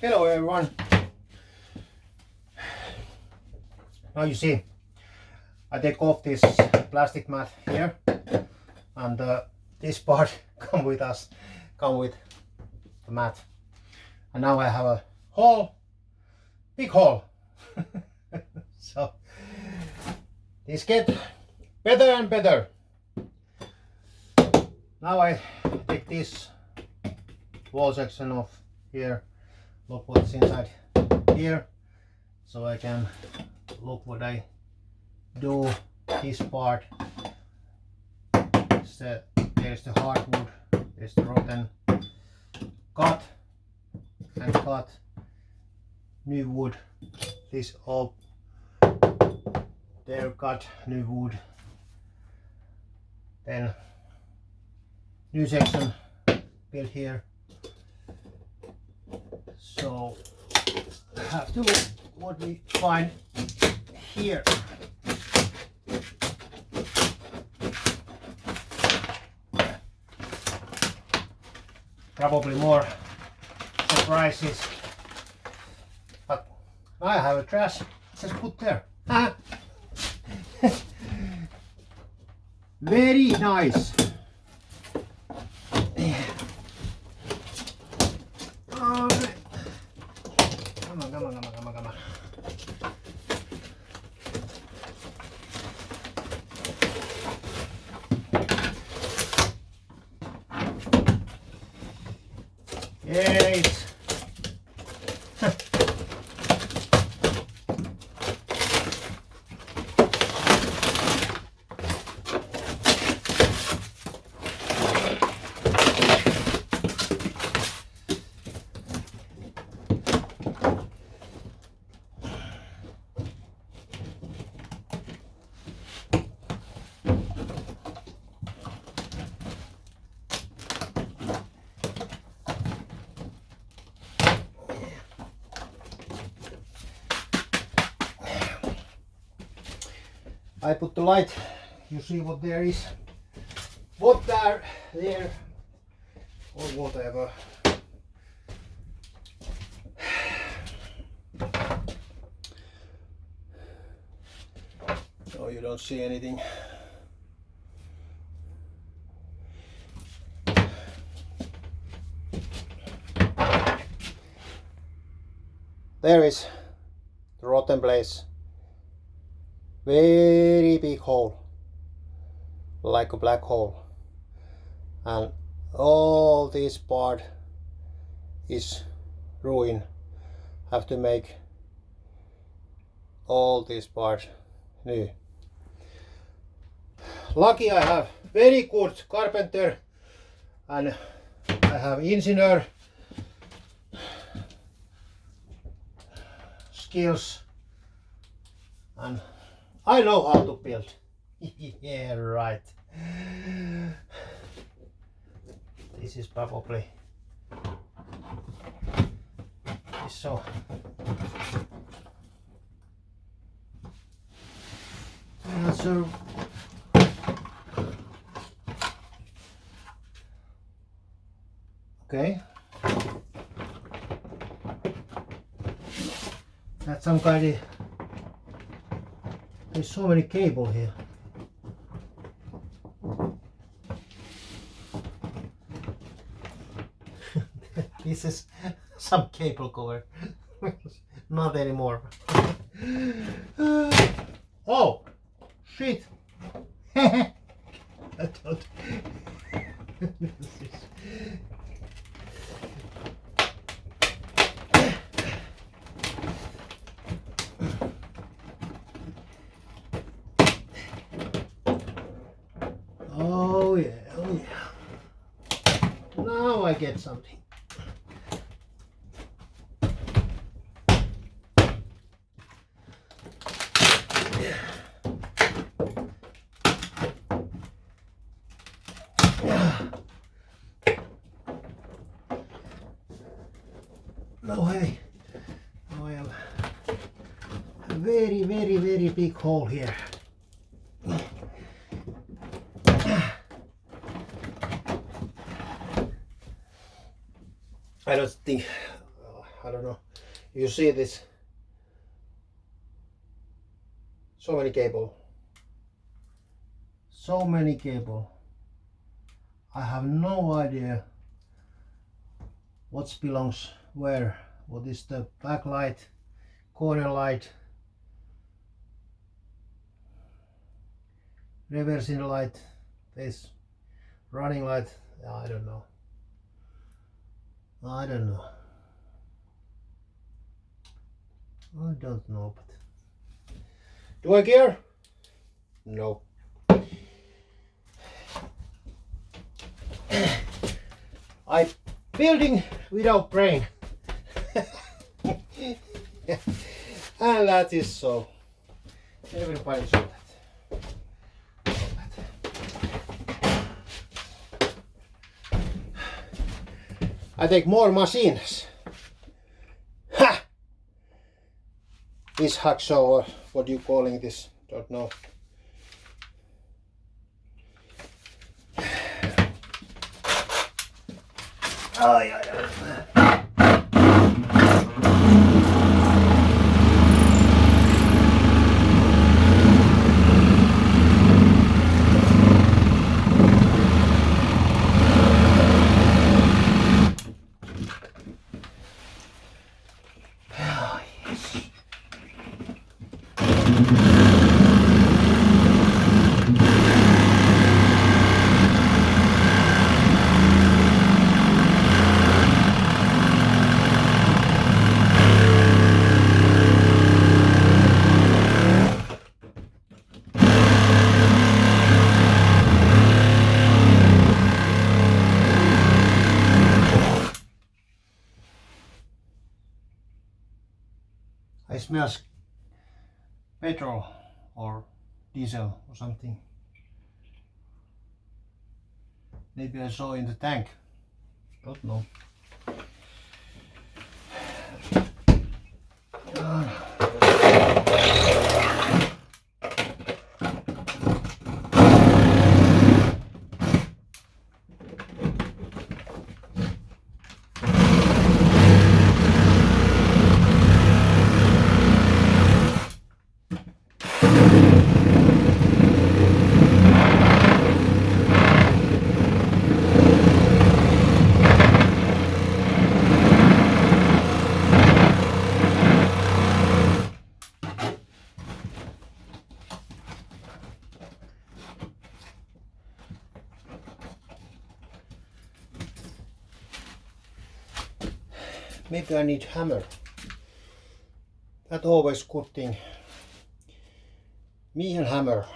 Hello everyone. Now you see, I take off this plastic mat here, and this part come with the mat. And now I have a hole, big hole. So this get better and better. Now I take this wall section off here. Look what's inside here, so I can look what I do. This part, there's the hardwood, there's the rotten, cut and cut new wood. This all there, cut new wood, then new section built here. So have to look what we find here. Probably more surprises, but I have a trash just put there. Very nice. Come on. Yes. I put the light, you see what there is, what there, or whatever. So you don't see anything. There is the rotten place. Very big hole, like a black hole, and all this part is ruined. Have to make all this part new. Lucky I have very good carpenter, and I have engineer skills, and I know how to build. Yeah, right. This is probably so. So okay. That's some kind of. There's so many cable here. This is some cable cover. Not anymore. Oh, shit. I don't. Oh yeah. Now I get something. No, hey, now I have a very big hole here. I don't think I don't know. You see this? So many cable. So many cable. I have no idea what belongs where. What is the backlight, corner light, reversing light, this running light? I don't know. I don't know. I don't know, but do I care? No. I'm building without brain. And that is so. Everybody saw that. I take more machines. Ha! This hacksaw, or what you calling this? Don't know. Ai, ai, ai. I smells petrol or diesel or something. Maybe I saw in the tank. Don't know. Maybe I need hammer. That always good thing. Me and hammer.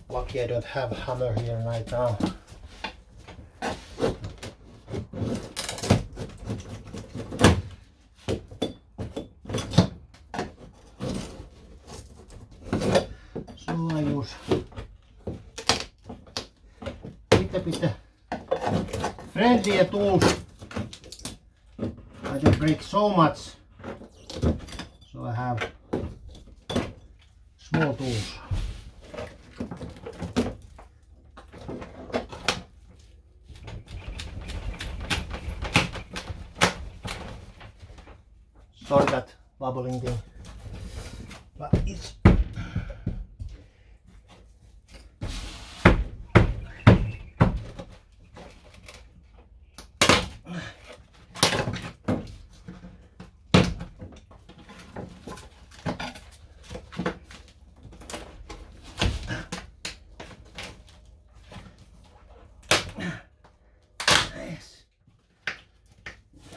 Lucky I don't have a hammer here right now. So I use bit friendlier tools. I don't break so much. So I have small tools. Sorry that bubbling thing, but it's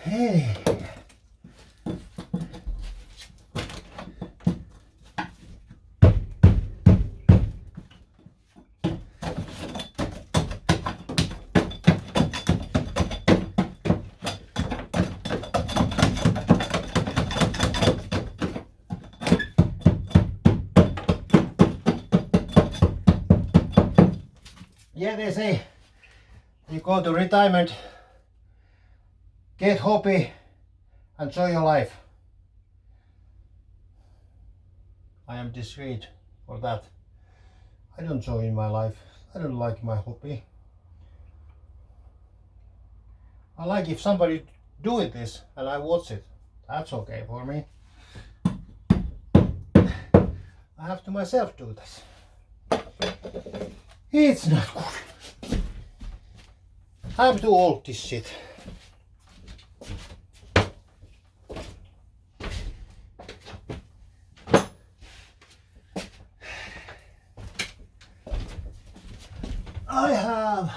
hey. Yeah, they say you go to retirement, get hobby, enjoy your life. I am discreet for that. I don't join my life. I don't like my hobby. I like if somebody doing this and I watch it. That's okay for me. I have to myself do this. It's not good. I'm too old this shit. I have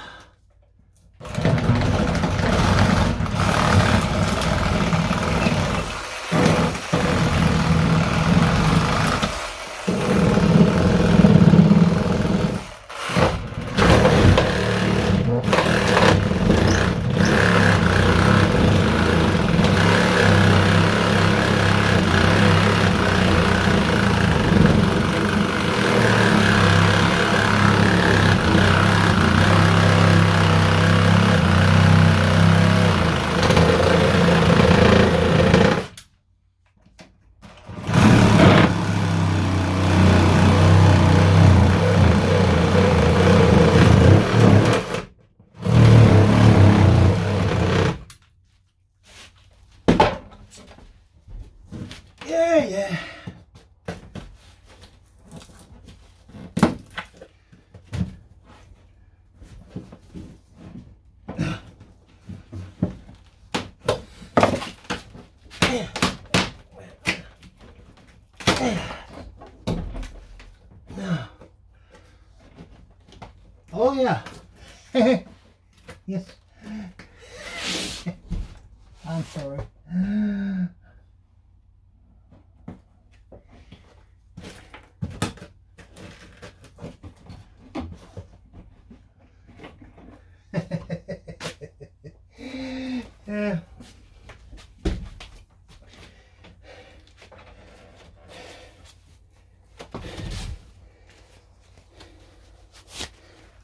yeah. Oh yeah. Yes. I'm sorry. Yeah.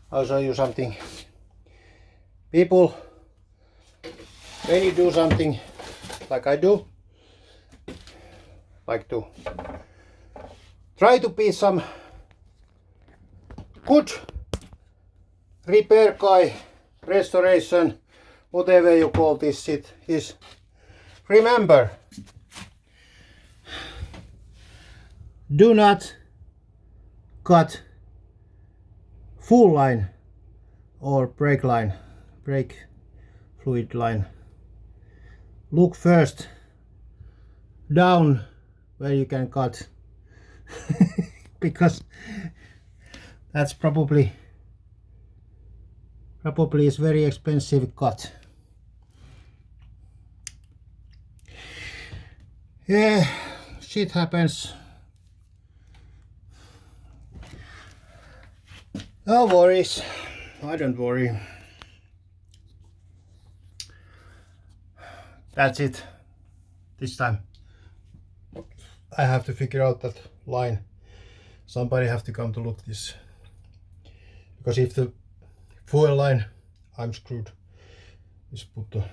I'll show you something. People, when you do something like I do, like to try to be some good repair guy, restoration, whatever you call this shit is. Remember, do not cut full line or brake fluid line. Look first down where you can cut because that's probably is very expensive cut. Yeah, shit happens. No worries. I don't worry. That's it. This time I have to figure out that line. Somebody have to come to look this. Because if the fuel line, I'm screwed. Just put the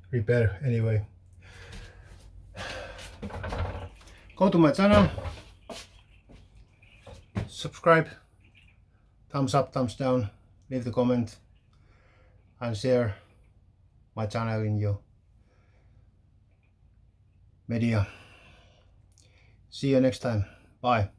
repair anyway. Go to my channel. Subscribe. Thumbs up, thumbs down. Leave the comment. And share my channel in your media. See you next time. Bye.